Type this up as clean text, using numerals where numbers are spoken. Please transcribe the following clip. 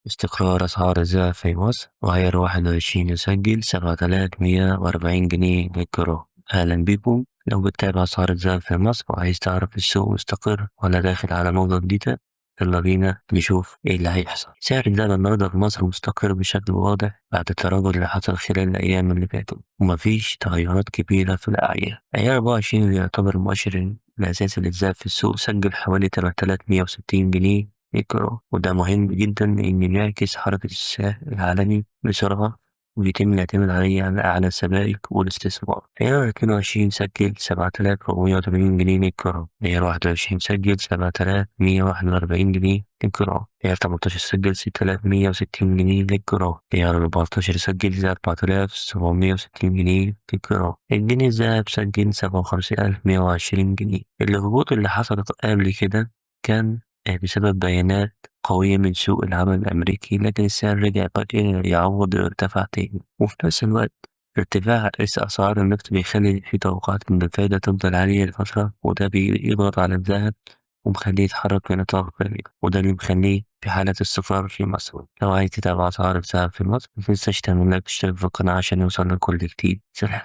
استقرار أسعار الذهب في مصر، وعيار 21 يسجل 7140 جنيه للجرام. أهلا بكم. لو بتتابع أسعار الذهب في مصر وعايز تعرف السوق مستقر ولا داخل على موضة جديدة، يلا بينا نشوف ايه اللي هيحصل. سعر الذهب النهارده في مصر مستقر بشكل واضح بعد التراجع اللي حصل خلال الأيام اللي فاتت، ومفيش تغيرات كبيرة في الأعيار. عيار 24 اللي يعتبر المؤشر الأساسي للذهب في السوق سجل حوالي 3160 جنيه الجرام، وده مهم جدا لأنه بيعكس حركة السعر العالمي بسرعة وبيتم الاعتماد عليه على السبائك والاستثمار. عيار 22 سجل 7480 جنيه للجرام. عيار 21 سجل 7141 جنيه للجرام. عيار 18 سجل 6160 جنيه للجرام. عيار 14 سجل 4760 جنيه للجرام. الجنيه الذهب سجل 57120 جنيه. الهبوط اللي حصل قبل كده كان بسبب بيانات قوية من سوق العمل الأمريكي، لكن السعر رجع فجأة يعوض ارتفع تاني. وفي نفس الوقت ارتفاع أسعار النفط بيخلي في توقعات إن الفايدة تفضل عالية لفترة، وده بيضغط على الذهب ومخليه يتحرك في نطاق كبير، وده اللي مخليه في حالة استقرار في مصر. لو عايز تتابع أسعار الذهب في مصر متنساش تعمل لايك وتشترك في القناة عشان يوصلك كل جديد. سلام.